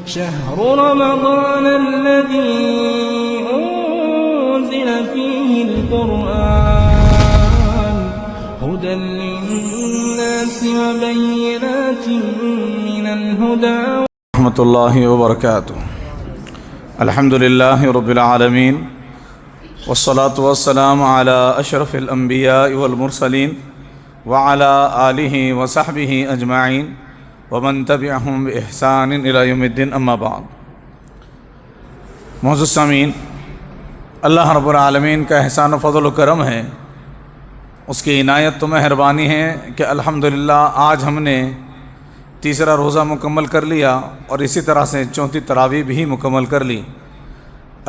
شهر رمضان الذي أنزل فيه القرآن هدى للناس وبينات من الهدى ورحمۃ اللہ وبرکاتہ۔ الحمد للہ رب العالمین والصلاة والسلام علی اشرف الانبیاء والمرسلین وعلی آلہ وصحبہ اجمعین ومن تبعہم بإحسان الی یوم الدین، اما بعد۔ معزز سامعین، اللہ رب العالمین کا احسان و فضل و کرم ہے، اس کی عنایت و مہربانی ہے کہ الحمدللہ آج ہم نے تیسرا روزہ مکمل کر لیا اور اسی طرح سے چوتھی تراویح بھی مکمل کر لی۔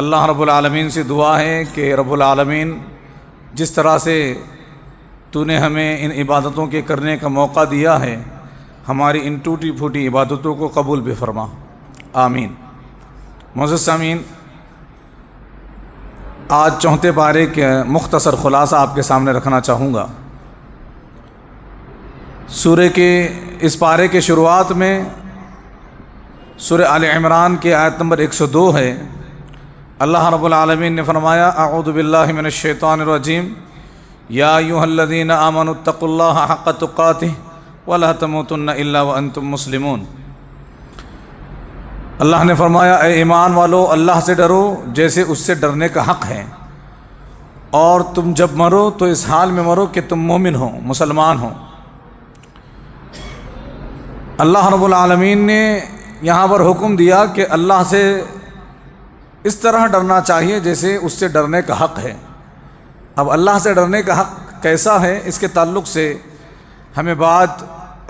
اللہ رب العالمین سے دعا ہے کہ رب العالمین جس طرح سے تو نے ہمیں ان عبادتوں کے کرنے کا موقع دیا ہے، ہماری ان ٹوٹی پھوٹی عبادتوں کو قبول بھی فرما، آمین۔ معزز سامعین، آج چوتھے پارے کے مختصر خلاصہ آپ کے سامنے رکھنا چاہوں گا۔ سورہ کے اس پارے کے شروعات میں سورہ آل عمران کے آیت نمبر 102 ہے۔ اللہ رب العالمین نے فرمایا، اعوذ باللہ من الشیطان الرجیم، یا ایھا الذین آمنوا اتقوا اللہ حق تقاتہ ولا تموتن الا وانتم مسلمون۔ اللہ نے فرمایا، اے ایمان والو، اللہ سے ڈرو جیسے اس سے ڈرنے کا حق ہے، اور تم جب مرو تو اس حال میں مرو کہ تم مومن ہو، مسلمان ہو۔ اللہ رب العالمین نے یہاں پر حکم دیا کہ اللہ سے اس طرح ڈرنا چاہیے جیسے اس سے ڈرنے کا حق ہے۔ اب اللہ سے ڈرنے کا حق کیسا ہے، اس کے تعلق سے ہمیں بات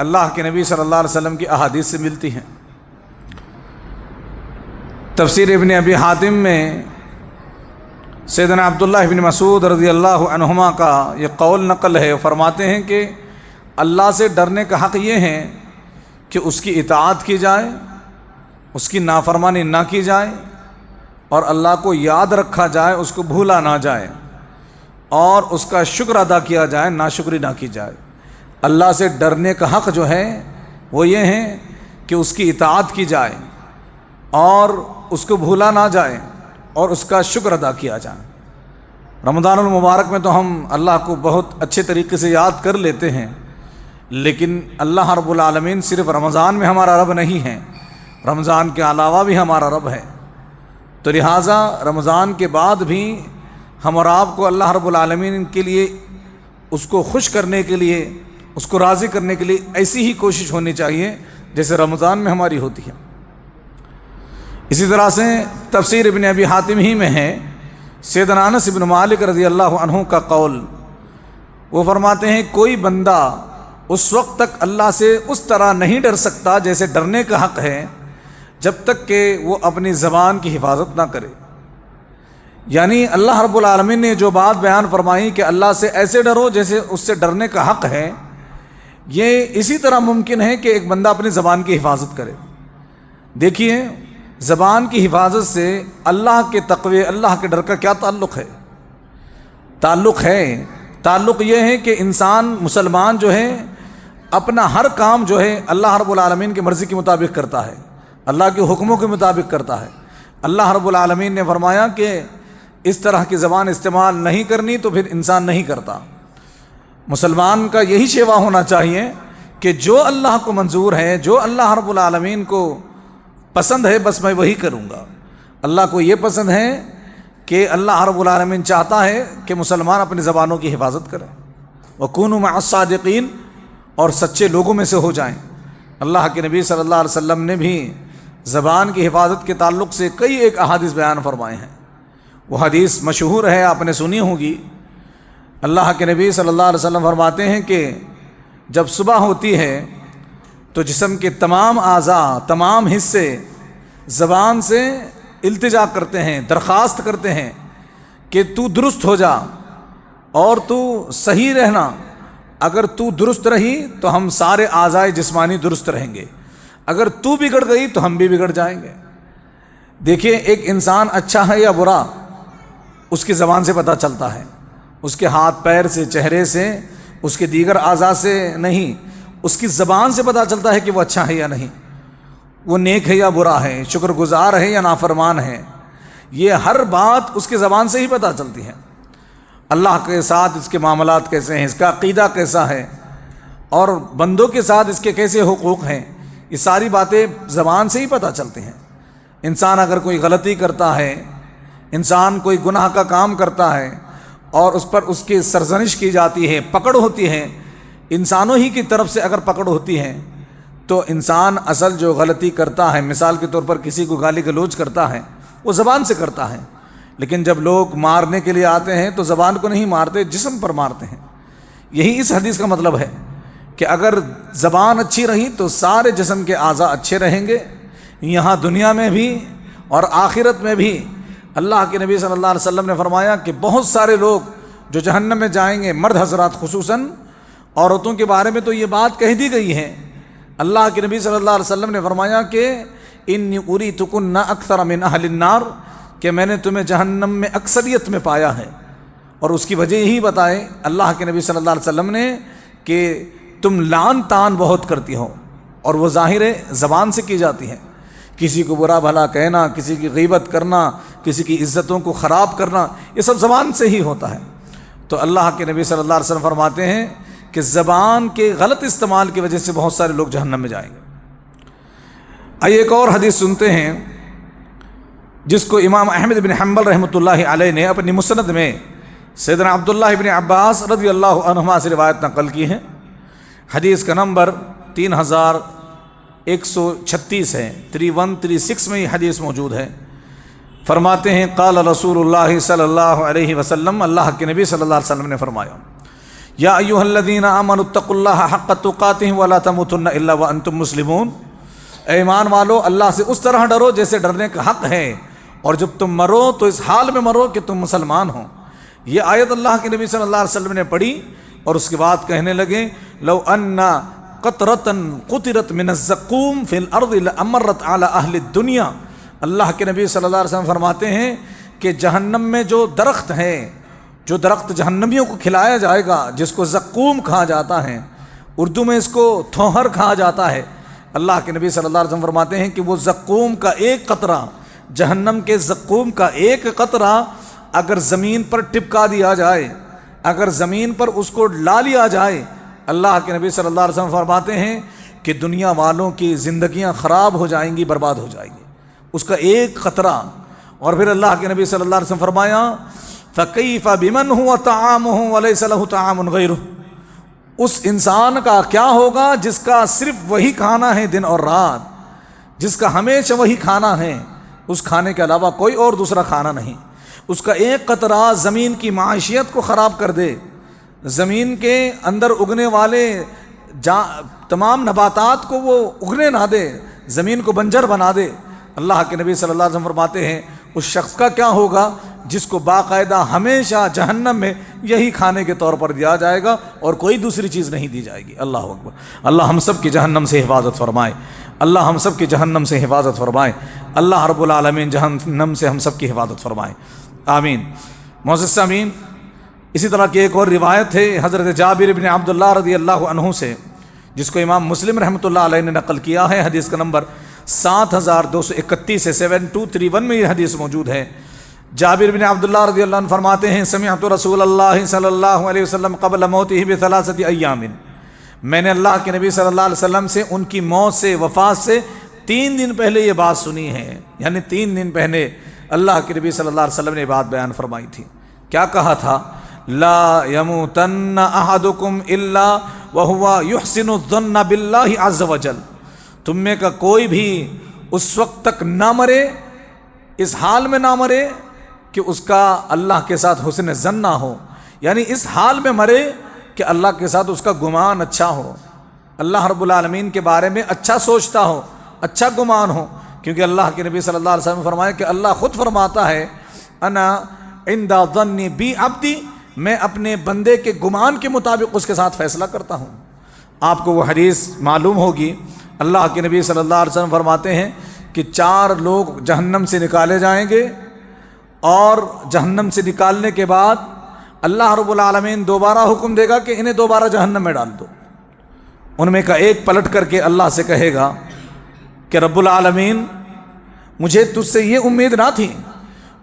اللہ کے نبی صلی اللہ علیہ وسلم کی احادیث سے ملتی ہیں۔ تفسیر ابن ابی حاتم میں سیدنا عبداللہ ابن مسعود رضی اللہ عنہما کا یہ قول نقل ہے، فرماتے ہیں کہ اللہ سے ڈرنے کا حق یہ ہے کہ اس کی اطاعت کی جائے، اس کی نافرمانی نہ کی جائے، اور اللہ کو یاد رکھا جائے، اس کو بھولا نہ جائے، اور اس کا شکر ادا کیا جائے، ناشکری نہ کی جائے۔ اللہ سے ڈرنے کا حق جو ہے وہ یہ ہے کہ اس کی اطاعت کی جائے اور اس کو بھولا نہ جائے اور اس کا شکر ادا کیا جائے۔ رمضان المبارک میں تو ہم اللہ کو بہت اچھے طریقے سے یاد کر لیتے ہیں، لیکن اللہ رب العالمین صرف رمضان میں ہمارا رب نہیں ہے، رمضان کے علاوہ بھی ہمارا رب ہے۔ تو لہٰذا رمضان کے بعد بھی ہم اور آپ کو اللہ رب العالمین کے لیے، اس کو خوش کرنے کے لیے، اس کو راضی کرنے کے لیے ایسی ہی کوشش ہونی چاہیے جیسے رمضان میں ہماری ہوتی ہے۔ اسی طرح سے تفسیر ابن ابی حاتم ہی میں ہے، سیدنا انس بن مالک رضی اللہ عنہ کا قول، وہ فرماتے ہیں، کوئی بندہ اس وقت تک اللہ سے اس طرح نہیں ڈر سکتا جیسے ڈرنے کا حق ہے جب تک کہ وہ اپنی زبان کی حفاظت نہ کرے۔ یعنی اللہ رب العالمین نے جو بات بیان فرمائی کہ اللہ سے ایسے ڈرو جیسے اس سے ڈرنے کا حق ہے، یہ اسی طرح ممکن ہے کہ ایک بندہ اپنی زبان کی حفاظت کرے۔ دیکھیے، زبان کی حفاظت سے اللہ کے تقوی، اللہ کے ڈر کا کیا تعلق ہے؟ تعلق یہ ہے کہ انسان مسلمان جو ہے اپنا ہر کام جو ہے اللہ رب العالمین کی مرضی کے مطابق کرتا ہے، اللہ کے حکموں کے مطابق کرتا ہے۔ اللہ رب العالمین نے فرمایا کہ اس طرح کی زبان استعمال نہیں کرنی، تو پھر انسان نہیں کرتا۔ مسلمان کا یہی شیوا ہونا چاہیے کہ جو اللہ کو منظور ہے، جو اللہ رب العالمین کو پسند ہے، بس میں وہی کروں گا۔ اللہ کو یہ پسند ہے کہ اللہ رب العالمین چاہتا ہے کہ مسلمان اپنی زبانوں کی حفاظت کریں، وَكُونُوا مَعَ الصَّادِقِينَ، اور سچے لوگوں میں سے ہو جائیں۔ اللہ کے نبی صلی اللہ علیہ وسلم نے بھی زبان کی حفاظت کے تعلق سے کئی ایک احادیث بیان فرمائے ہیں۔ وہ حدیث مشہور ہے، آپ نے سنی ہوگی۔ اللہ کے نبی صلی اللہ علیہ وسلم فرماتے ہیں کہ جب صبح ہوتی ہے تو جسم کے تمام اعضاء، تمام حصے زبان سے التجا کرتے ہیں، درخواست کرتے ہیں کہ تو درست ہو جا اور تو صحیح رہنا۔ اگر تو درست رہی تو ہم سارے اعضاء جسمانی درست رہیں گے، اگر تو بگڑ گئی تو ہم بھی بگڑ جائیں گے۔ دیکھیے، ایک انسان اچھا ہے یا برا اس کی زبان سے پتہ چلتا ہے، اس کے ہاتھ پیر سے، چہرے سے، اس کے دیگر اعضاء سے نہیں، اس کی زبان سے پتہ چلتا ہے کہ وہ اچھا ہے یا نہیں۔ وہ نیک ہے یا برا ہے، شکر گزار ہے یا نافرمان ہے، یہ ہر بات اس کی زبان سے ہی پتہ چلتی ہے۔ اللہ کے ساتھ اس کے معاملات کیسے ہیں، اس کا عقیدہ کیسا ہے، اور بندوں کے ساتھ اس کے کیسے حقوق ہیں، یہ ساری باتیں زبان سے ہی پتہ چلتی ہیں۔ انسان اگر کوئی غلطی کرتا ہے، انسان کوئی گناہ کا کام کرتا ہے اور اس پر اس کی سرزنش کی جاتی ہے، پکڑ ہوتی ہے، انسانوں ہی کی طرف سے اگر پکڑ ہوتی ہے، تو انسان اصل جو غلطی کرتا ہے، مثال کے طور پر کسی کو گالی گلوچ کرتا ہے، وہ زبان سے کرتا ہے، لیکن جب لوگ مارنے کے لیے آتے ہیں تو زبان کو نہیں مارتے، جسم پر مارتے ہیں۔ یہی اس حدیث کا مطلب ہے کہ اگر زبان اچھی رہی تو سارے جسم کے اعضاء اچھے رہیں گے، یہاں دنیا میں بھی اور آخرت میں بھی۔ اللہ کے نبی صلی اللہ علیہ وسلم نے فرمایا کہ بہت سارے لوگ جو جہنم میں جائیں گے، مرد حضرات خصوصاً، عورتوں کے بارے میں تو یہ بات کہہ دی گئی ہے۔ اللہ کے نبی صلی اللہ علیہ وسلم نے فرمایا کہ انی اریتکن اکثر من اہل النار، کہ میں نے تمہیں جہنم میں اکثریت میں پایا ہے، اور اس کی وجہ یہی بتائے اللہ کے نبی صلی اللہ علیہ وسلم نے کہ تم لعن طعن بہت کرتی ہو، اور وہ ظاہر زبان سے کی جاتی ہے۔ کسی کو برا بھلا کہنا، کسی کی غیبت کرنا، کسی کی عزتوں کو خراب کرنا، یہ سب زبان سے ہی ہوتا ہے۔ تو اللہ کے نبی صلی اللہ علیہ وسلم فرماتے ہیں کہ زبان کے غلط استعمال کی وجہ سے بہت سارے لوگ جہنم میں جائیں گے۔ آئیے ایک اور حدیث سنتے ہیں جس کو امام احمد بن حنبل رحمۃ اللہ علیہ نے اپنی مسند میں سیدنا عبداللہ بن عباس رضی اللہ عنہما سے روایت نقل کی ہے۔ حدیث کا نمبر 3136 ہے، 3136 میں یہ حدیث موجود ہے۔ فرماتے ہیں قال رسول اللہ صلی اللہ علیہ وسلم، اللہ کے نبی صلی اللہ علیہ وسلم نے فرمایا، یا ایھا الذین آمنوا اتقوا اللہ حق تقاتہ ولا تموتن الا وانتم مسلمون، اے ایمان والو اللہ سے اس طرح ڈرو جیسے ڈرنے کا حق ہے، اور جب تم مرو تو اس حال میں مرو کہ تم مسلمان ہو۔ یہ آیت اللہ کے نبی صلی اللہ علیہ وسلم نے پڑھی اور اس کے بعد کہنے لگے لو ان قطرۃ قطرت من الزقوم فی الارض لامرت علی اہل الدنیا، اللہ کے نبی صلی اللہ علیہ وسلم فرماتے ہیں کہ جہنم میں جو درخت ہے، جو درخت جہنمیوں کو کھلایا جائے گا، جس کو زقوم کہا جاتا ہے، اردو میں اس کو تھوہر کہا جاتا ہے، اللہ کے نبی صلی اللہ علیہ وسلم فرماتے ہیں کہ وہ زقوم کا ایک قطرہ، جہنم کے زقوم کا ایک قطرہ اگر زمین پر ٹپکا دیا جائے، اگر زمین پر اس کو لا لیا جائے، اللہ کے نبی صلی اللہ علیہ وسلم فرماتے ہیں کہ دنیا والوں کی زندگیاں خراب ہو جائیں گی، برباد ہو جائیں گی، اس کا ایک قطرہ۔ اور پھر اللہ کے نبی صلی اللہ علیہ وسلم فرمایا فَكَيْفَ بِمَنْ هُوَ طَعَامُهُ وَلَيْسَ لَهُ طَعَامٌ غَيْرُهُ، اس انسان کا کیا ہوگا جس کا صرف وہی کھانا ہے دن اور رات، جس کا ہمیشہ وہی کھانا ہے، اس کھانے کے علاوہ کوئی اور دوسرا کھانا نہیں۔ اس کا ایک قطرہ زمین کی معیشیت کو خراب کر دے، زمین کے اندر اگنے والے تمام نباتات کو وہ اگنے نہ دے، زمین کو بنجر بنا دے۔ اللہ کے نبی صلی اللہ علیہ وسلم فرماتے ہیں اس شخص کا کیا ہوگا جس کو باقاعدہ ہمیشہ جہنم میں یہی کھانے کے طور پر دیا جائے گا اور کوئی دوسری چیز نہیں دی جائے گی۔ اللہ اکبر۔ اللہ ہم سب کی جہنم سے حفاظت فرمائے، اللہ ہم سب کی جہنم سے حفاظت فرمائے، اللہ رب العالمین جہنم سے ہم سب کی حفاظت فرمائے، آمین۔ معزز سامعین، اسی طرح کی ایک اور روایت ہے حضرت جابر بن عبداللہ رضی اللہ عنہ سے، جس کو امام مسلم رحمۃ اللہ علیہ نے نقل کیا ہے۔ حدیث کا نمبر 7231 ہے، 7231 میں یہ حدیث موجود ہے۔ جابر بن عبداللہ رضی اللہ عنہ فرماتے ہیں سمعت رسول اللہ صلی اللہ علیہ وسلم قبل موتہ بثلاثۃ ایام، میں نے اللہ کے نبی صلی اللہ علیہ وسلم سے ان کی موت سے، وفات سے 3 دن پہلے یہ بات سنی ہے، یعنی 3 دن پہلے اللہ کے نبی صلی اللہ علیہ وسلم نے بات بیان فرمائی تھی۔ کیا کہا تھا؟ لا یموتن احدکم الا وهو یحسن الظن باللہ عز وجل، تم میں کا کوئی بھی اس وقت تک نہ مرے، اس حال میں نہ مرے کہ اس کا اللہ کے ساتھ حسن ظن نہ ہو، یعنی اس حال میں مرے کہ اللہ کے ساتھ اس کا گمان اچھا ہو، اللہ رب العالمین کے بارے میں اچھا سوچتا ہو، اچھا گمان ہو، کیونکہ اللہ کے نبی صلی اللہ علیہ وسلم نے فرمایا کہ اللہ خود فرماتا ہے انا عند ظن بی عبدی، میں اپنے بندے کے گمان کے مطابق اس کے ساتھ فیصلہ کرتا ہوں۔ آپ کو وہ حدیث معلوم ہوگی، اللہ کے نبی صلی اللہ علیہ وسلم فرماتے ہیں کہ 4 لوگ جہنم سے نکالے جائیں گے، اور جہنم سے نکالنے کے بعد اللہ رب العالمین دوبارہ حکم دے گا کہ انہیں دوبارہ جہنم میں ڈال دو۔ ان میں کا ایک پلٹ کر کے اللہ سے کہے گا کہ رب العالمین مجھے تجھ سے یہ امید نہ تھی،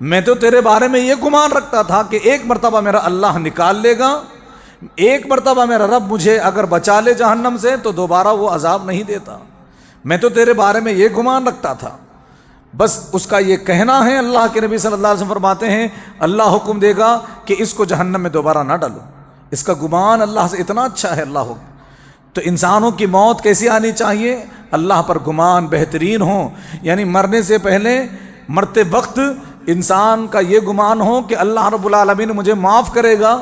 میں تو تیرے بارے میں یہ گمان رکھتا تھا کہ ایک مرتبہ میرا اللہ نکال لے گا، ایک مرتبہ میرا رب مجھے اگر بچا لے جہنم سے تو دوبارہ وہ عذاب نہیں دیتا، میں تو تیرے بارے میں یہ گمان رکھتا تھا۔ بس اس کا یہ کہنا ہے، اللہ کے نبی صلی اللہ علیہ وسلم فرماتے ہیں اللہ حکم دے گا کہ اس کو جہنم میں دوبارہ نہ ڈالو، اس کا گمان اللہ سے اتنا اچھا ہے اللہ حکم۔ تو انسانوں کی موت کیسی آنی چاہیے؟ اللہ پر گمان بہترین ہو، یعنی مرنے سے پہلے مرتے وقت انسان کا یہ گمان ہو کہ اللہ رب العالمین مجھے معاف کرے گا،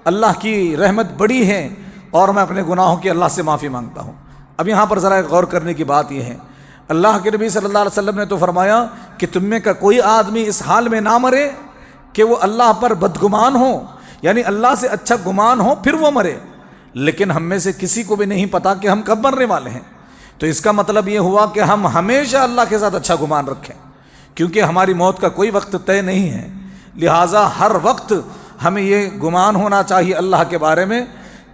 اللہ کی رحمت بڑی ہے اور میں اپنے گناہوں کی اللہ سے معافی مانگتا ہوں۔ اب یہاں پر ذرا غور کرنے کی بات یہ ہے، اللہ کے نبی صلی اللہ علیہ وسلم نے تو فرمایا کہ تم میں کا کوئی آدمی اس حال میں نہ مرے کہ وہ اللہ پر بدگمان ہو، یعنی اللہ سے اچھا گمان ہو پھر وہ مرے، لیکن ہم میں سے کسی کو بھی نہیں پتا کہ ہم کب مرنے والے ہیں۔ تو اس کا مطلب یہ ہوا کہ ہم ہمیشہ اللہ کے ساتھ اچھا گمان رکھیں، کیونکہ ہماری موت کا کوئی وقت طے نہیں ہے، لہٰذا ہر وقت ہمیں یہ گمان ہونا چاہیے اللہ کے بارے میں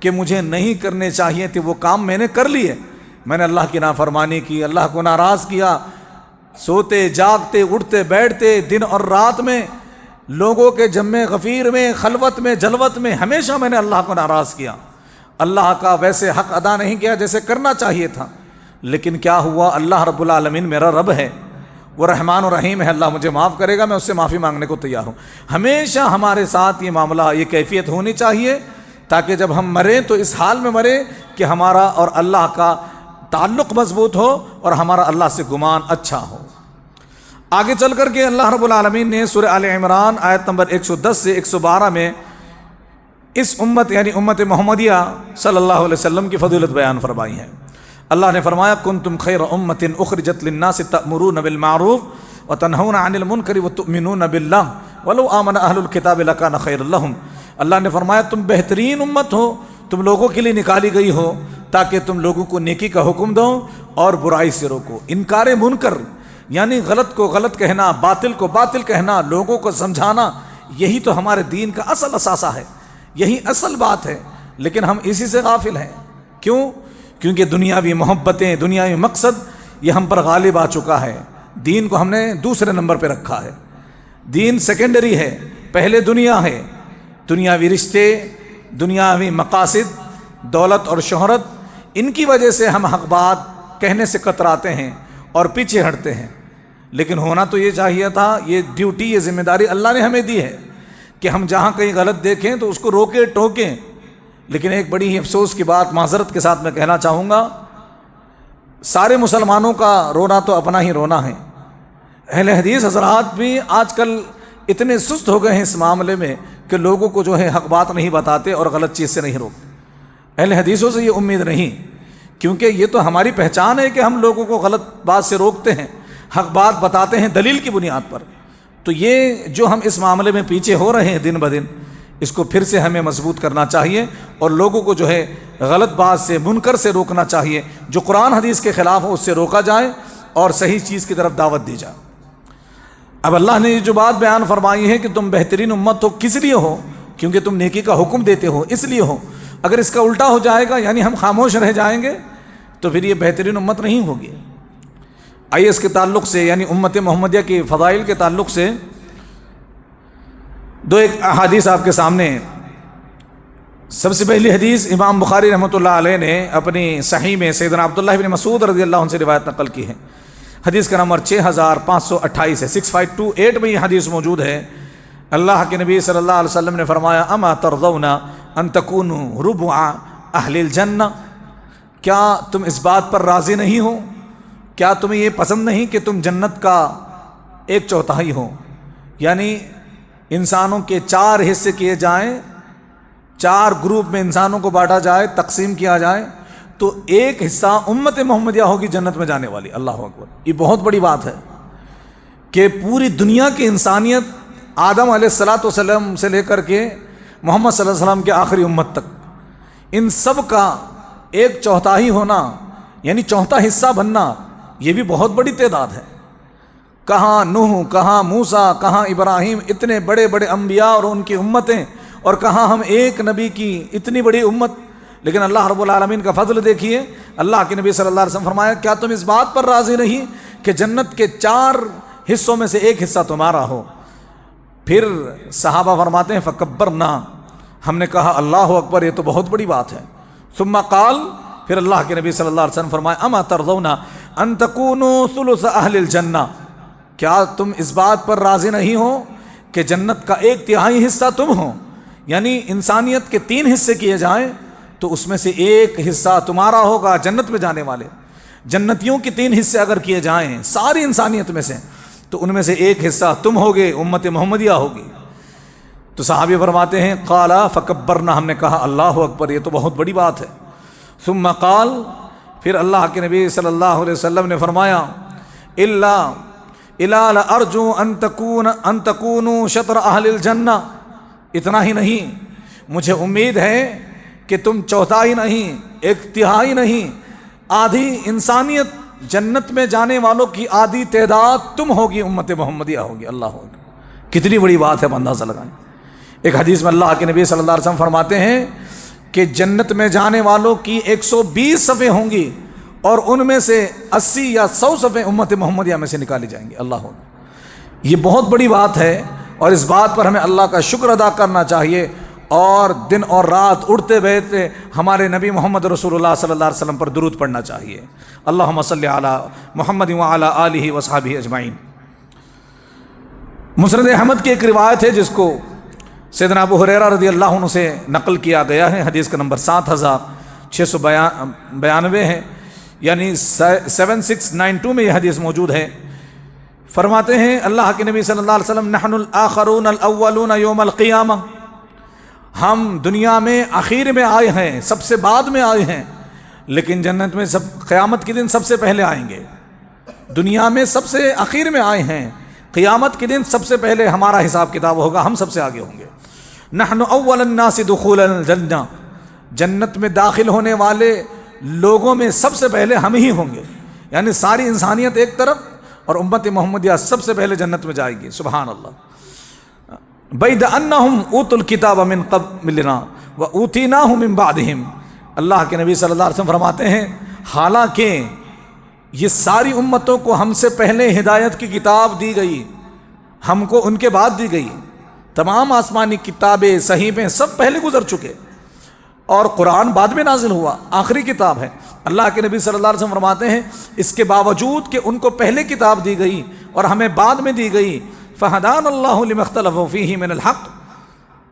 کہ مجھے نہیں کرنے چاہیے تھے وہ کام میں نے کر لیے، میں نے اللہ کی نافرمانی کی، اللہ کو ناراض کیا، سوتے جاگتے اٹھتے بیٹھتے دن اور رات میں لوگوں کے جمع غفیر میں خلوت میں جلوت میں ہمیشہ میں نے اللہ کو ناراض کیا، اللہ کا ویسے حق ادا نہیں کیا جیسے کرنا چاہیے تھا۔ لیکن کیا ہوا، اللہ رب العالمین میرا رب ہے، وہ رحمان و رحیم ہے، اللہ مجھے معاف کرے گا، میں اس سے معافی مانگنے کو تیار ہوں۔ ہمیشہ ہمارے ساتھ یہ معاملہ یہ کیفیت ہونی چاہیے تاکہ جب ہم مریں تو اس حال میں مریں کہ ہمارا اور اللہ کا تعلق مضبوط ہو اور ہمارا اللہ سے گمان اچھا ہو۔ آگے چل کر کے اللہ رب العالمین نے سورہ آل عمران آیت نمبر 110 سے 112 میں اس امت یعنی امت محمدیہ صلی اللہ علیہ وسلم کی فضیلت بیان فرمائی ہے۔ اللہ نے فرمایا کنتم خیر امت اخرجت للناس تأمرون بالمعروف وتنہون عن المنکر وتؤمنون باللہ ولو آمن اہل الکتاب لکان خیر لہم۔ اللہ نے فرمایا تم بہترین امت ہو، تم لوگوں کے لیے نکالی گئی ہو تاکہ تم لوگوں کو نیکی کا حکم دو اور برائی سے روکو۔ انکار منکر یعنی غلط کو غلط کہنا، باطل کو باطل کہنا، لوگوں کو سمجھانا، یہی تو ہمارے دین کا اصل اثاثہ ہے، یہی اصل بات ہے، لیکن ہم اسی سے غافل ہیں۔ کیوں؟ کیونکہ دنیاوی محبتیں، دنیاوی مقصد یہ ہم پر غالب آ چکا ہے، دین کو ہم نے دوسرے نمبر پہ رکھا ہے، دین سیکنڈری ہے، پہلے دنیا ہے، دنیاوی رشتے، دنیاوی مقاصد، دولت اور شہرت، ان کی وجہ سے ہم حق بات کہنے سے کتراتے ہیں اور پیچھے ہٹتے ہیں۔ لیکن ہونا تو یہ چاہیے تھا، یہ ڈیوٹی، یہ ذمہ داری اللہ نے ہمیں دی ہے کہ ہم جہاں کہیں غلط دیکھیں تو اس کو روکیں ٹوکیں۔ لیکن ایک بڑی ہی افسوس کی بات معذرت کے ساتھ میں کہنا چاہوں گا، سارے مسلمانوں کا رونا تو اپنا ہی رونا ہے، اہل حدیث حضرات بھی آج کل اتنے سست ہو گئے ہیں اس معاملے میں کہ لوگوں کو جو ہے حق بات نہیں بتاتے اور غلط چیز سے نہیں روکتے۔ اہل حدیثوں سے یہ امید نہیں، کیونکہ یہ تو ہماری پہچان ہے کہ ہم لوگوں کو غلط بات سے روکتے ہیں، حق بات بتاتے ہیں دلیل کی بنیاد پر۔ تو یہ جو ہم اس معاملے میں پیچھے ہو رہے ہیں دن بدن، اس کو پھر سے ہمیں مضبوط کرنا چاہیے اور لوگوں کو جو ہے غلط بات سے، منکر سے روکنا چاہیے، جو قرآن حدیث کے خلاف ہو اس سے روکا جائے اور صحیح چیز کی طرف دعوت دی جائے۔ اب اللہ نے یہ جو بات بیان فرمائی ہے کہ تم بہترین امت ہو، کس لیے ہو؟ کیونکہ تم نیکی کا حکم دیتے ہو، اس لیے ہو۔ اگر اس کا الٹا ہو جائے گا یعنی ہم خاموش رہ جائیں گے تو پھر یہ بہترین امت نہیں ہوگی۔ آئیے اس کے تعلق سے یعنی امت محمدیہ کی فضائل کے تعلق سے دو ایک احادیث آپ کے سامنے۔ سب سے پہلی حدیث امام بخاری رحمۃ اللہ علیہ نے اپنی صحیح میں سیدنا عبداللہ بن مسعود رضی اللہ عنہ سے روایت نقل کی ہے، حدیث کا نمبر 6528 ہے، 6528 میں یہ حدیث موجود ہے۔ اللہ کے نبی صلی اللہ علیہ وسلم نے فرمایا اما ترضون ان تکونوا ربع اہل الجنہ، کیا تم اس بات پر راضی نہیں ہو، کیا تمہیں یہ پسند نہیں کہ تم جنت کا 1/4 ہو؟ یعنی انسانوں کے 4 حصے کیے جائیں، 4 گروپ میں انسانوں کو بانٹا جائے، تقسیم کیا جائے تو ایک حصہ امت محمدیہ ہوگی جنت میں جانے والی۔ اللہ اکبر، یہ بہت بڑی بات ہے کہ پوری دنیا کی انسانیت آدم علیہ السلام سے لے کر کے محمد صلی اللہ علیہ وسلم کے آخری امت تک، ان سب کا 1/4 ہونا یعنی 1/4 حصہ بننا، یہ بھی بہت بڑی تعداد ہے۔ کہاں نوح، کہاں موسیٰ، کہاں ابراہیم، اتنے بڑے بڑے انبیاء اور ان کی امتیں، اور کہاں ہم ایک نبی کی اتنی بڑی امت لیکن اللہ رب العالمین کا فضل دیکھیے، اللہ کے نبی صلی اللہ علیہ وسلم فرمایا کیا تم اس بات پر راضی نہیں کہ جنت کے 4 حصوں میں سے ایک حصہ تمہارا ہو؟ پھر صحابہ فرماتے ہیں فکبرنا، ہم نے کہا اللہ اکبر، یہ تو بہت بڑی بات ہے۔ ثم قال، پھر اللہ کے نبی صلی اللہ علیہ وسلم فرمایا اما ترضون ان تکونوا ثلث اہل الجنہ، کیا تم اس بات پر راضی نہیں ہو کہ جنت کا 1/3 حصہ تم ہو؟ یعنی انسانیت کے 3 حصے کیے جائیں تو اس میں سے 1 حصہ تمہارا ہوگا جنت میں جانے والے۔ جنتیوں کے 3 حصے اگر کیے جائیں ساری انسانیت میں سے، تو ان میں سے 1 حصہ تم ہوگے، امت محمدیہ ہوگی۔ تو صحابی فرماتے ہیں قال فکبرنا، ہم نے کہا اللہ اکبر، یہ تو بہت بڑی بات ہے۔ ثم قال، پھر اللہ کے نبی صلی اللہ علیہ وسلم نے فرمایا الا لارجو ان تکونوا شطر اہل الجنہ، اتنا ہی نہیں، مجھے امید ہے کہ تم 1/4 نہیں، 1/3 نہیں، آدھی انسانیت جنت میں جانے والوں کی آدھی تعداد تم ہوگی، امت محمدیہ ہوگی۔ اللہ ہوگی، کتنی بڑی بات ہے، اندازہ لگائیں۔ ایک حدیث میں اللہ کے نبی صلی اللہ علیہ وسلم فرماتے ہیں کہ جنت میں جانے والوں کی 120 صفیں ہوں گی، اور ان میں سے 80 یا 100 صفیں امت محمدیہ میں سے نکالی جائیں گی۔ اللہ ہوگی، یہ بہت بڑی بات ہے، اور اس بات پر ہمیں اللہ کا شکر ادا کرنا چاہیے، اور دن اور رات اڑتے بیٹھتے ہمارے نبی محمد رسول اللہ صلی اللہ علیہ وسلم پر درود پڑھنا چاہیے۔ اللہم صلی علی محمد وعلی آلہ وصحبہ اجمعین۔ مسند احمد کی ایک روایت ہے جس کو سیدنا ابو ہریرہ رضی اللہ عنہ سے نقل کیا گیا ہے، حدیث کا نمبر 7692 ہے، یعنی 7692 میں یہ حدیث موجود ہے۔ فرماتے ہیں اللہ کے نبی صلی اللہ علیہ وسلم نحن الآخرون الاولون یوم القیامہ، ہم دنیا میں اخیر میں آئے ہیں، سب سے بعد میں آئے ہیں، لیکن جنت میں قیامت کے دن سب سے پہلے آئیں گے۔ دنیا میں سب سے اخیر میں آئے ہیں، قیامت کے دن سب سے پہلے ہمارا حساب کتاب ہوگا، ہم سب سے آگے ہوں گے۔ نحن اول الناس دخولا الجنہ، جنت میں داخل ہونے والے لوگوں میں سب سے پہلے ہم ہی ہوں گے، یعنی ساری انسانیت ایک طرف اور امت محمدیہ سب سے پہلے جنت میں جائے گی۔ سبحان اللہ۔ بید انہم اوتوا الکتاب من قبلنا واوتیناہ من بعدہم، اللہ کے نبی صلی اللہ علیہ وسلم فرماتے ہیں حالانکہ یہ ساری امتوں کو ہم سے پہلے ہدایت کی کتاب دی گئی، ہم کو ان کے بعد دی گئی، تمام آسمانی کتابیں صحیفیں سب پہلے گزر چکے، اور قرآن بعد میں نازل ہوا، آخری کتاب ہے۔ اللہ کے نبی صلی اللہ علیہ وسلم فرماتے ہیں اس کے باوجود کہ ان کو پہلے کتاب دی گئی اور ہمیں بعد میں دی گئی، فہدان اللہ لما اختلفوا فیہ من الحق،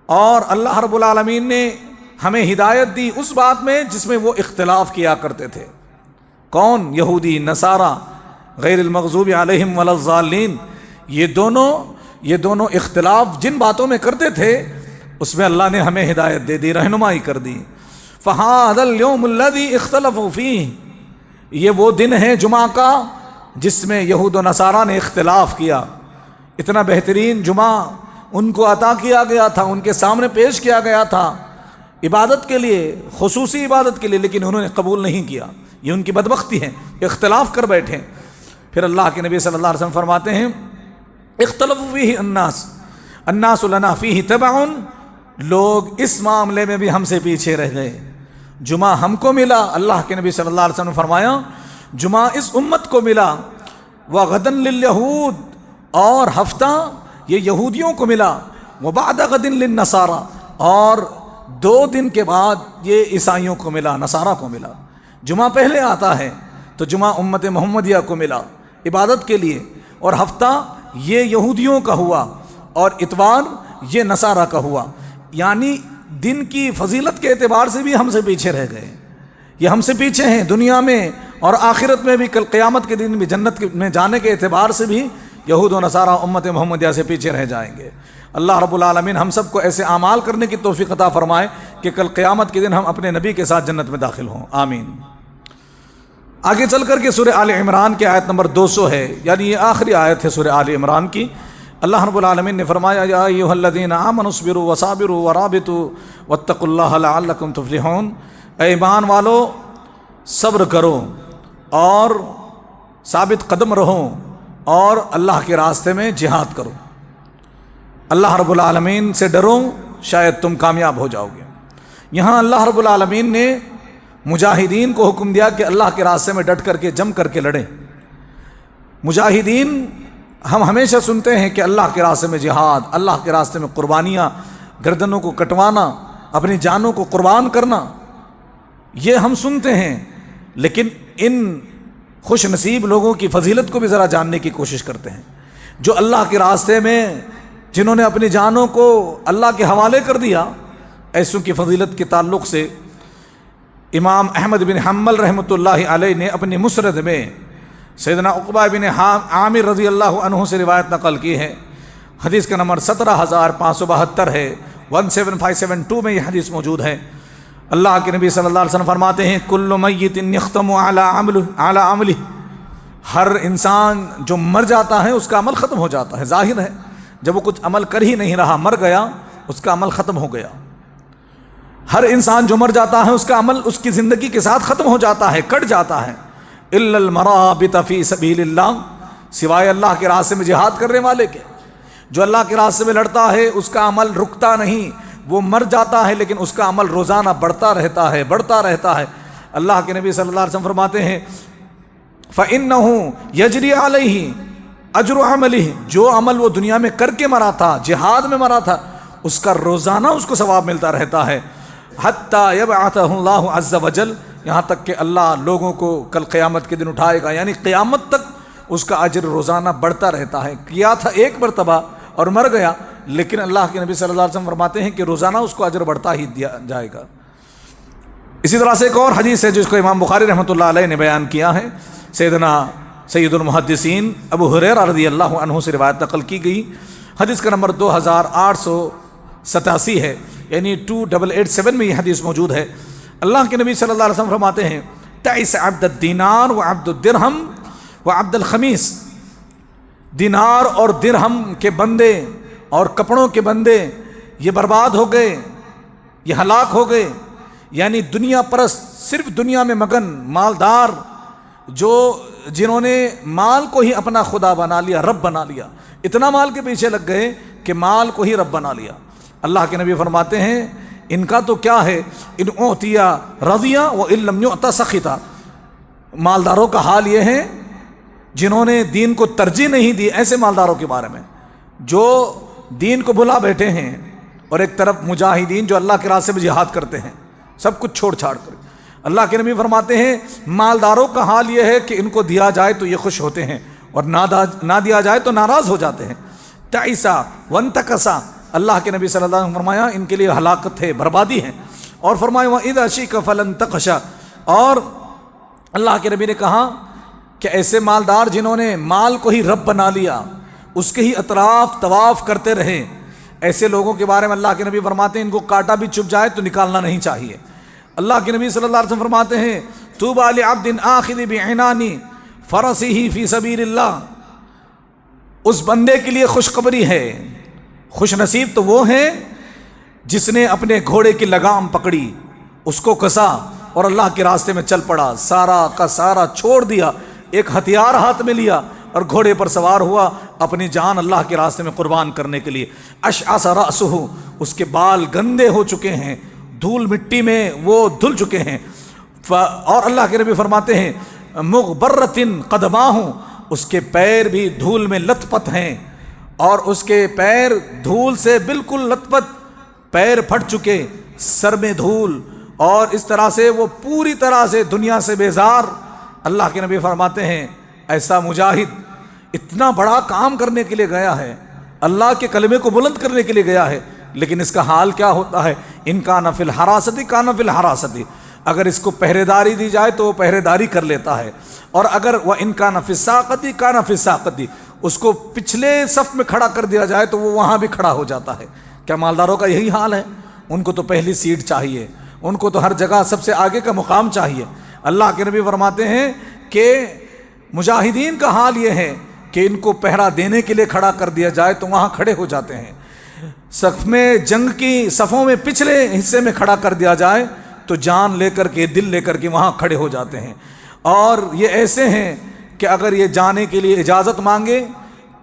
اور اللہ رب العالمین نے ہمیں ہدایت دی اس بات میں جس میں وہ اختلاف کیا کرتے تھے۔ کون؟ یہودی، نصارہ، غیر المغضوب علیہم ولا الضالین، یہ دونوں اختلاف جن باتوں میں کرتے تھے اس میں اللہ نے ہمیں ہدایت دے دی، رہنمائی کر دی۔ فَهَذَا الْيَوْمُ الَّذِي اخْتَلَفُوا فِيهِ، یہ وہ دن ہے جمعہ کا جس میں یہود و نصارہ نے اختلاف کیا۔ اتنا بہترین جمعہ ان کو عطا کیا گیا تھا، ان کے سامنے پیش کیا گیا تھا عبادت کے لیے، خصوصی عبادت کے لیے، لیکن انہوں نے قبول نہیں کیا۔ یہ ان کی بدبختی ہے، اختلاف کر بیٹھے۔ پھر اللہ کے نبی صلی اللہ علیہ وسلم فرماتے ہیں اختلفوا فیہ الناس لنا فیہ تبع، لوگ اس معاملے میں بھی ہم سے پیچھے رہ گئے۔ جمعہ ہم کو ملا، اللہ کے نبی صلی اللہ علیہ وسلم نے فرمایا جمعہ اس امت کو ملا، وغدا لليہود، اور ہفتہ یہ یہودیوں کو ملا، وبعد غد للنصارى، اور 2 دن کے بعد یہ عیسائیوں کو ملا، نصارہ کو ملا۔ جمعہ پہلے آتا ہے تو جمعہ امت محمدیہ کو ملا عبادت کے لیے، اور ہفتہ یہ یہودیوں کا ہوا، اور اتوار یہ نصارہ کا ہوا، یعنی دن کی فضیلت کے اعتبار سے بھی ہم سے پیچھے رہ گئے۔ یہ ہم سے پیچھے ہیں دنیا میں اور آخرت میں بھی، کل قیامت کے دن بھی جنت میں جانے کے اعتبار سے بھی یہود و نصارہ امت محمدیہ سے پیچھے رہ جائیں گے۔ اللہ رب العالمین ہم سب کو ایسے اعمال کرنے کی توفیق عطا فرمائے کہ کل قیامت کے دن ہم اپنے نبی کے ساتھ جنت میں داخل ہوں، آمین۔ آگے چل کر کے سورہ آل عمران کی آیت نمبر 200 ہے، یعنی یہ آخری آیت ہے سورہ آل عمران کی۔ اللہ رب العالمین نے فرمایا یا ایھا الذین آمنوا اصبروا وصابروا ورابطوا واتقوا اللہ لعلکم تفلحون، اے ایمان والو صبر کرو اور ثابت قدم رہو اور اللہ کے راستے میں جہاد کرو، اللہ رب العالمین سے ڈرو، شاید تم کامیاب ہو جاؤ گے۔ یہاں اللہ رب العالمین نے مجاہدین کو حکم دیا کہ اللہ کے راستے میں ڈٹ کر کے جم کر کے لڑیں۔ مجاہدین ہم ہمیشہ سنتے ہیں کہ اللہ کے راستے میں جہاد، اللہ کے راستے میں قربانیاں، گردنوں کو کٹوانا، اپنی جانوں کو قربان کرنا، یہ ہم سنتے ہیں، لیکن ان خوش نصیب لوگوں کی فضیلت کو بھی ذرا جاننے کی کوشش کرتے ہیں، جو اللہ کے راستے میں جنہوں نے اپنی جانوں کو اللہ کے حوالے کر دیا۔ ایسوں کی فضیلت کے تعلق سے امام احمد بن حنبل رحمۃ اللہ علیہ نے اپنی مسند میں سیدنا عقبہ بن عامر رضی اللہ عنہ سے روایت نقل کی ہے۔ حدیث کا نمبر 17572 ہے، 17572 میں یہ حدیث موجود ہے۔ اللہ کے نبی صلی اللہ علیہ وسلم فرماتے ہیں کل میت یختم علی عملہ، ہر انسان جو مر جاتا ہے اس کا عمل ختم ہو جاتا ہے۔ ظاہر ہے جب وہ کچھ عمل کر ہی نہیں رہا، مر گیا، اس کا عمل ختم ہو گیا۔ ہر انسان جو مر جاتا ہے اس کا عمل اس کی زندگی کے ساتھ ختم ہو جاتا ہے، کٹ جاتا ہے۔ الا المرابط فی سبیل اللہ، سوائے اللہ کے راستے میں جہاد کرنے والے کے۔ جو اللہ کے راستے میں لڑتا ہے اس کا عمل رکتا نہیں، وہ مر جاتا ہے لیکن اس کا عمل روزانہ بڑھتا رہتا ہے، بڑھتا رہتا ہے۔ اللہ کے نبی صلی اللہ علیہ وسلم فرماتے ہیں فَإِنَّهُ يَجْرِي عَلَيْهِ اجر عملہ، جو عمل وہ دنیا میں کر کے مرا تھا، جہاد میں مرا تھا، اس کا روزانہ اس کو ثواب ملتا رہتا ہے۔ حتی یبعثہ اللہ عز وجل، یہاں تک کہ اللہ لوگوں کو کل قیامت کے دن اٹھائے گا، یعنی قیامت تک اس کا اجر روزانہ بڑھتا رہتا ہے۔ کیا تھا ایک مرتبہ اور مر گیا، لیکن اللہ کے نبی صلی اللہ علیہ وسلم فرماتے ہیں کہ روزانہ اس کو اجر بڑھتا ہی دیا جائے گا۔ اسی طرح سے ایک اور حدیث ہے جس کو امام بخاری رحمۃ اللہ علیہ نے بیان کیا ہے، سیدنا سید المحدثین ابو ہریرہ رضی اللہ عنہ سے روایت نقل کی گئی۔ حدیث کا نمبر 2887 ہے، یعنی 2887 میں یہ حدیث موجود ہے۔ اللہ کے نبی صلی اللہ علیہ وسلم فرماتے ہیں تعس عبد الدینار و عبد الدرہم و عبد الخمیس، دینار اور درہم کے بندے اور کپڑوں کے بندے یہ برباد ہو گئے، یہ ہلاک ہو گئے۔ یعنی دنیا پرست، صرف دنیا میں مگن مالدار، جنہوں نے مال کو ہی اپنا خدا بنا لیا، رب بنا لیا، اتنا مال کے پیچھے لگ گئے کہ مال کو ہی رب بنا لیا۔ اللہ کے نبی فرماتے ہیں ان کا تو کیا ہے، ان اعطیا رضیا و ان لم یعطا سخطا، مالداروں کا حال یہ ہے جنہوں نے دین کو ترجیح نہیں دی، ایسے مالداروں کے بارے میں جو دین کو بھلا بیٹھے ہیں، اور ایک طرف مجاہدین جو اللہ کے راستے میں جہاد کرتے ہیں سب کچھ چھوڑ چھاڑ کر۔ اللہ کے نبی فرماتے ہیں مالداروں کا حال یہ ہے کہ ان کو دیا جائے تو یہ خوش ہوتے ہیں، اور نہ دیا جائے تو ناراض ہو جاتے ہیں۔ تعیسا وانتکسا، اللہ کے نبی صلی اللہ علیہ وسلم فرمایا ان کے لیے ہلاکت ہے، بربادی ہے۔ اور فرمایا وَإِذَا شِئْتَ فَلَن تَخْشَ، اور اللہ کے نبی نے کہا کہ ایسے مالدار جنہوں نے مال کو ہی رب بنا لیا، اس کے ہی اطراف طواف کرتے رہے، ایسے لوگوں کے بارے میں اللہ کے نبی فرماتے ہیں ان کو کاٹا بھی چبھ جائے تو نکالنا نہیں چاہیے۔ اللہ کے نبی صلی اللہ علیہ وسلم فرماتے ہیں طوبیٰ لعبد آخذ بعنان فرسہ فی سبیل اللہ، اس بندے کے لیے خوشخبری ہے، خوش نصیب تو وہ ہیں جس نے اپنے گھوڑے کی لگام پکڑی، اس کو کسا اور اللہ کے راستے میں چل پڑا، سارا کا سارا چھوڑ دیا، ایک ہتھیار ہاتھ میں لیا اور گھوڑے پر سوار ہوا اپنی جان اللہ کے راستے میں قربان کرنے کے لیے۔ اشعث رأسہ، اس کے بال گندے ہو چکے ہیں، دھول مٹی میں وہ دھل چکے ہیں۔ اور اللہ کے نبی فرماتے ہیں مغبرۃ قدماہ، اس کے پیر بھی دھول میں لت پت ہیں، اور اس کے پیر دھول سے بالکل لت پت، پیر پھٹ چکے، سر میں دھول، اور اس طرح سے وہ پوری طرح سے دنیا سے بیزار۔ اللہ کے نبی فرماتے ہیں ایسا مجاہد اتنا بڑا کام کرنے کے لیے گیا ہے، اللہ کے کلمے کو بلند کرنے کے لیے گیا ہے، لیکن اس کا حال کیا ہوتا ہے، ان کا نہ فی الحراست کا نہ فی الحراست، اگر اس کو پہرے داری دی جائے تو وہ پہرے داری کر لیتا ہے، اور اگر وہ ان کا نہ فی الساقۃ کا نہ فی الساقۃ، اس کو پچھلے صف میں کھڑا کر دیا جائے تو وہ وہاں بھی کھڑا ہو جاتا ہے۔ کیا مالداروں کا یہی حال ہے؟ ان کو تو پہلی سیٹ چاہیے، ان کو تو ہر جگہ سب سے آگے کا مقام چاہیے۔ اللہ کے نبی فرماتے ہیں کہ مجاہدین کا حال یہ ہے کہ ان کو پہرا دینے کے لیے کھڑا کر دیا جائے تو وہاں کھڑے ہو جاتے ہیں، صف میں جنگ کی صفوں میں پچھلے حصے میں کھڑا کر دیا جائے تو جان لے کر کے دل لے کر کے وہاں کھڑے ہو جاتے ہیں۔ اور یہ ایسے ہیں کہ اگر یہ جانے کے لیے اجازت مانگے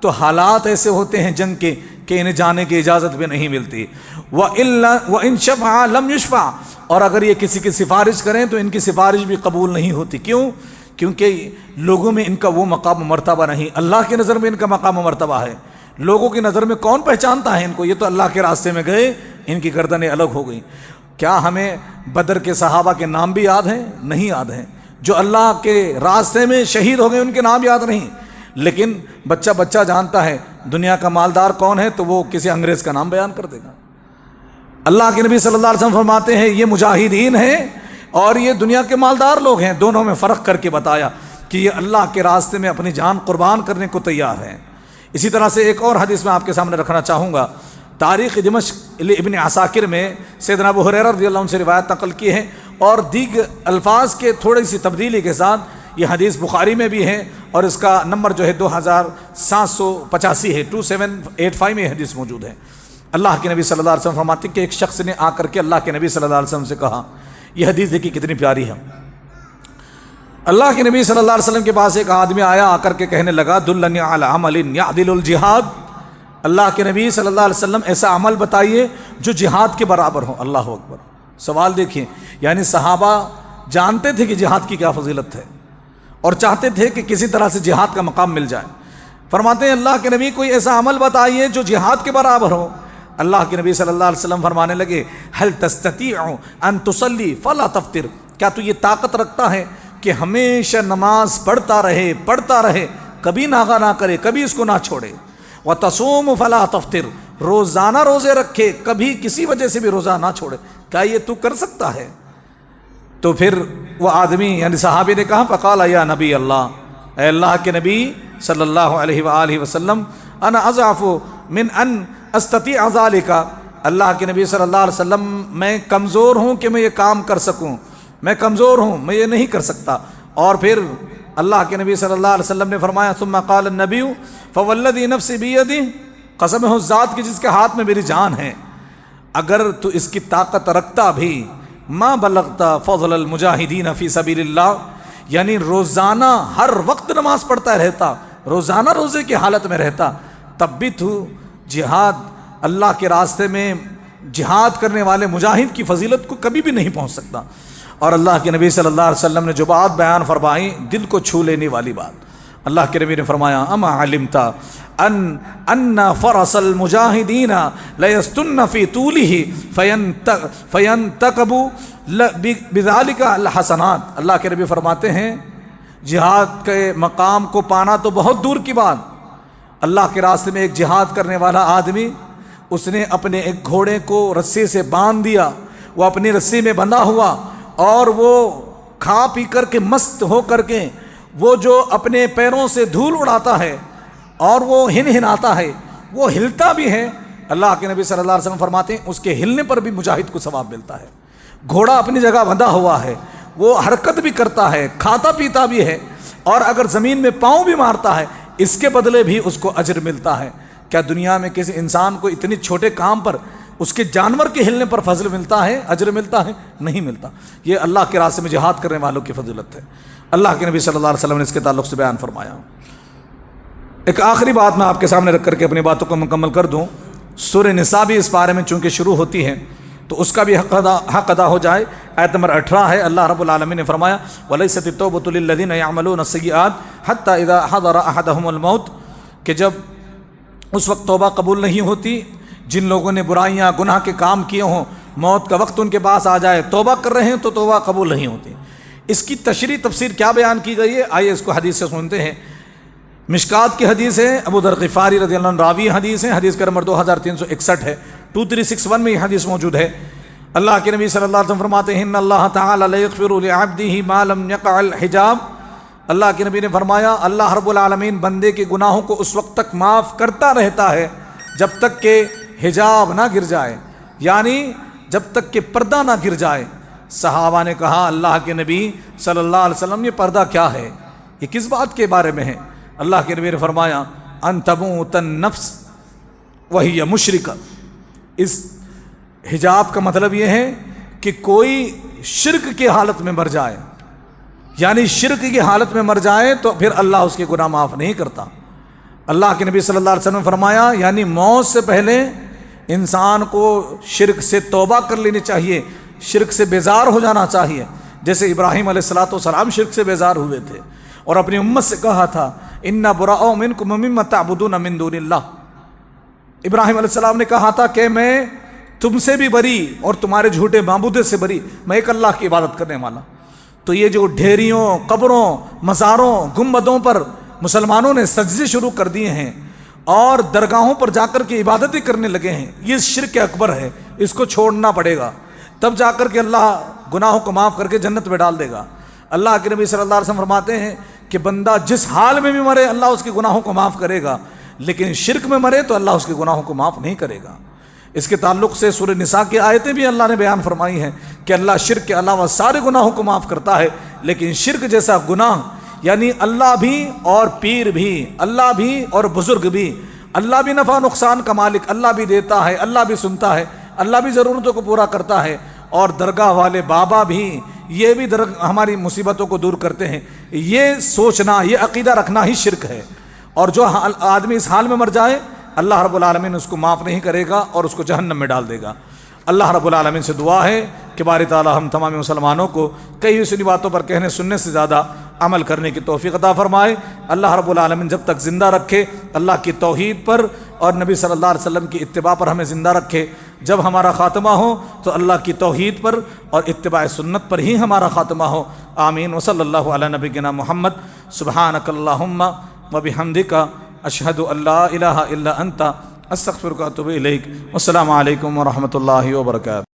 تو حالات ایسے ہوتے ہیں جنگ کے کہ انہیں جانے کی اجازت بھی نہیں ملتی۔ وَإِن شَفَعَ لَمْ يُشْفَعَ، اور اگر یہ کسی کی سفارش کریں تو ان کی سفارش بھی قبول نہیں ہوتی. کیوں؟ کیونکہ لوگوں میں ان کا وہ مقام و مرتبہ نہیں، اللہ کی نظر میں ان کا مقام و مرتبہ ہے. لوگوں کی نظر میں کون پہچانتا ہے ان کو؟ یہ تو اللہ کے راستے میں گئے، ان کی گردنیں الگ ہو گئیں. کیا ہمیں بدر کے صحابہ کے نام بھی یاد ہیں؟ نہیں یاد ہیں. جو اللہ کے راستے میں شہید ہو گئے ان کے نام یاد نہیں. لیکن بچہ جانتا ہے دنیا کا مالدار کون ہے تو وہ کسی انگریز کا نام بیان کر دے گا. اللہ کے نبی صلی اللہ علیہ وسلم فرماتے ہیں یہ مجاہدین ہیں اور یہ دنیا کے مالدار لوگ ہیں. دونوں میں فرق کر کے بتایا کہ یہ اللہ کے راستے میں اپنی جان قربان کرنے کو تیار ہیں. اسی طرح سے ایک اور حدیث میں آپ کے سامنے رکھنا چاہوں گا. تاریخ دمشق ابن عساکر میں سیدنا ابو ہریرہ رضی اللہ عنہ سے روایت نقل کی ہے اور دیگر الفاظ کے تھوڑی سی تبدیلی کے ساتھ. یہ حدیث بخاری میں بھی ہے اور اس کا نمبر جو ہے 2785 ہے، 2785 میں یہ حدیث موجود ہے. اللہ کے نبی صلی اللہ علیہ وسلم فرماتے ہیں کہ ایک شخص نے آ کر کے اللہ کے نبی صلی اللہ علیہ وسلم سے کہا، یہ حدیث دیکھیے کتنی پیاری ہے. اللہ کے نبی صلی اللہ علیہ وسلم کے پاس ایک آدمی آیا، آ کر کے کہنے لگا دلنی علی عمل یعدل الجہاد. اللہ کے نبی صلی اللہ علیہ وسلم ایسا عمل بتائیے جو جہاد کے برابر ہو. اللہ اکبر. سوال دیکھیے، یعنی صحابہ جانتے تھے کہ جہاد کی کیا فضیلت ہے اور چاہتے تھے کہ کسی طرح سے جہاد کا مقام مل جائے. فرماتے ہیں اللہ کے نبی کوئی ایسا عمل بتائیے جو جہاد کے برابر ہو. اللہ کے نبی صلی اللہ علیہ وسلم فرمانے لگے هل تستطيع ان تصلي فلا تفطر. کیا تو یہ طاقت رکھتا ہے کہ ہمیشہ نماز پڑھتا رہے، کبھی ناغہ نہ کرے، کبھی اس کو نہ چھوڑے. وتصوم فلا تفطر، روزانہ روزے رکھے، کبھی کسی وجہ سے بھی روزہ نہ چھوڑے. کیا یہ تو کر سکتا ہے؟ تو پھر وہ آدمی یعنی صحابی نے کہا فقال یا نبی اللہ، اے اللہ کے نبی صلی اللہ علیہ وآلہ وسلم، انا اضعف من ان استطیع ذلک. اللہ کے نبی صلی اللہ علیہ وسلم میں کمزور ہوں کہ میں یہ کام کر سکوں، میں کمزور ہوں، میں یہ نہیں کر سکتا. اور پھر اللہ کے نبی صلی اللہ علیہ وسلم نے فرمایا ثم قال النبی فوالذی نفسی بیدی، قسم ہے اس ذات کی جس کے ہاتھ میں میری جان ہے، اگر تو اس کی طاقت رکھتا بھی ما بلغتا فضل المجاہدین فی سبیل اللہ، یعنی روزانہ ہر وقت نماز پڑھتا رہتا، روزانہ روزے کی حالت میں رہتا، تب بھی تو جہاد اللہ کے راستے میں جہاد کرنے والے مجاہد کی فضیلت کو کبھی بھی نہیں پہنچ سکتا. اور اللہ کے نبی صلی اللہ علیہ وسلم نے جو بات بیان فرمائی دل کو چھو لینے والی بات. اللہ کے نبی نے فرمایا اما علمت ان فرس المجاہدین لیستن فی طولہ فینتقب بذلک الحسنات. اللہ کے نبی فرماتے ہیں جہاد کے مقام کو پانا تو بہت دور کی بات. اللہ کے راستے میں ایک جہاد کرنے والا آدمی، اس نے اپنے ایک گھوڑے کو رسی سے باندھ دیا، وہ اپنی رسی میں بندھا ہوا اور وہ کھا پی کر کے مست ہو کر کے وہ جو اپنے پیروں سے دھول اڑاتا ہے اور وہ ہنہناتا ہے، وہ ہلتا بھی ہے. اللہ کے نبی صلی اللہ علیہ وسلم فرماتے ہیں اس کے ہلنے پر بھی مجاہد کو ثواب ملتا ہے. گھوڑا اپنی جگہ بندھا ہوا ہے، وہ حرکت بھی کرتا ہے، کھاتا پیتا بھی ہے، اور اگر زمین میں پاؤں بھی مارتا ہے اس کے بدلے بھی اس کو اجر ملتا ہے. کیا دنیا میں کسی انسان کو اتنی چھوٹے کام پر اس کے جانور کے ہلنے پر فضل ملتا ہے، اجر ملتا ہے؟ نہیں ملتا. یہ اللہ کے راستے میں جہاد کرنے والوں کی فضیلت ہے. اللہ کے نبی صلی اللہ علیہ وسلم نے اس کے تعلق سے بیان فرمایا. ایک آخری بات میں آپ کے سامنے رکھ کر کے اپنی باتوں کو مکمل کر دوں. سورہ نساء بھی اس بارے میں چونکہ شروع ہوتی ہے تو اس کا بھی حق ادا ہو جائے. آیت نمبر 18 ہے. اللہ رب العالمین نے فرمایا وَلَيْسَتِ التَّوْبَةُ لِلَّذِينَ يَعْمَلُونَ السَّيِّئَاتِ حَتَّى إِذَا حَضَرَ أَحَدَهُمُ الْمَوْتُ، کہ جب اس وقت توبہ قبول نہیں ہوتی جن لوگوں نے برائیاں گناہ کے کام کیے ہوں، موت کا وقت ان کے پاس آ جائے، توبہ کر رہے ہیں تو توبہ قبول نہیں ہوتی. اس کی تشریح تفسیر کیا بیان کی گئی ہے، آئیے اس کو حدیث سے سنتے ہیں. مشکات کی حدیث ہے، ابو ذر غفاری رضی اللہ عنہ راوی حدیث ہے، حدیث کا نمبر 2361 ہے. 2361 میں یہ حدیث موجود ہے. اللہ کے نبی صلی اللہ علیہ وسلم فرماتے ہیں ان اللہ تعالی لا یغفر لعبده ما لم يقع الحجاب. اللہ کے نبی نے فرمایا اللہ رب العالمین بندے کے گناہوں کو اس وقت تک معاف کرتا رہتا ہے جب تک کہ حجاب نہ گر جائے، یعنی جب تک کہ پردہ نہ گر جائے. صحابہ نے کہا اللہ کے نبی صلی اللہ علیہ وسلم یہ پردہ کیا ہے، یہ کس بات کے بارے میں ہے؟ اللہ کے نبی نے فرمایا ان تموت النفس وہی مشرکہ. اس حجاب کا مطلب یہ ہے کہ کوئی شرک کی حالت میں مر جائے، یعنی شرک کی حالت میں مر جائے تو پھر اللہ اس کے گناہ معاف نہیں کرتا. اللہ کے نبی صلی اللہ علیہ وسلم نے فرمایا یعنی موت سے پہلے انسان کو شرک سے توبہ کر لینی چاہیے. شرک سے بیزار ہو جانا چاہیے، جیسے ابراہیم علیہ السلام شرک سے بیزار ہوئے تھے اور اپنی امت سے کہا تھا انا براء منکم مما تعبدون من دون اللہ۔ ابراہیم علیہ السلام نے کہا تھا کہ میں تم سے بھی بری اور تمہارے جھوٹے معبودوں سے بری، میں ایک اللہ کی عبادت کرنے والا۔ تو یہ جو ڈھیریوں، قبروں، مزاروں، گنبدوں پر مسلمانوں نے سجدے شروع کر دیے ہیں اور درگاہوں پر جا کر کے عبادتیں کرنے لگے ہیں، یہ شرک اکبر ہے، اس کو چھوڑنا پڑے گا، تب جا کر کے اللہ گناہوں کو معاف کر کے جنت میں ڈال دے گا۔ اللہ کے نبی صلی اللہ علیہ وسلم فرماتے ہیں کہ بندہ جس حال میں بھی مرے اللہ اس کے گناہوں کو معاف کرے گا، لیکن شرک میں مرے تو اللہ اس کے گناہوں کو معاف نہیں کرے گا۔ اس کے تعلق سے سورہ نساء کی آیتیں بھی اللہ نے بیان فرمائی ہیں کہ اللہ شرک کے علاوہ سارے گناہوں کو معاف کرتا ہے، لیکن شرک جیسا گناہ، یعنی اللہ بھی اور پیر بھی، اللہ بھی اور بزرگ بھی، اللہ بھی نفع نقصان کا مالک، اللہ بھی دیتا ہے، اللہ بھی سنتا ہے، اللہ بھی ضرورتوں کو پورا کرتا ہے، اور درگاہ والے بابا بھی یہ بھی ہماری مصیبتوں کو دور کرتے ہیں، یہ سوچنا، یہ عقیدہ رکھنا ہی شرک ہے۔ اور جو آدمی اس حال میں مر جائے اللہ رب العالمین اس کو معاف نہیں کرے گا اور اس کو جہنم میں ڈال دے گا۔ اللہ رب العالمین سے دعا ہے کہ باری تعالی ہم تمام مسلمانوں کو کئی سنی باتوں پر کہنے سننے سے زیادہ عمل کرنے کی توفیق عطا فرمائے۔ اللہ رب العالمین جب تک زندہ رکھے اللہ کی توحید پر اور نبی صلی اللہ علیہ وسلم کی اتباع پر ہمیں زندہ رکھے، جب ہمارا خاتمہ ہو تو اللہ کی توحید پر اور اتباع سنت پر ہی ہمارا خاتمہ ہو، آمین۔ وصلی اللہ علی نبینا محمد، سبحانک اللہم وبحمدک، اشہد ان لا الہ الا انت، استغفرک و اتوب الیک۔ والسلام علیکم ورحمۃ اللہ وبرکاتہ۔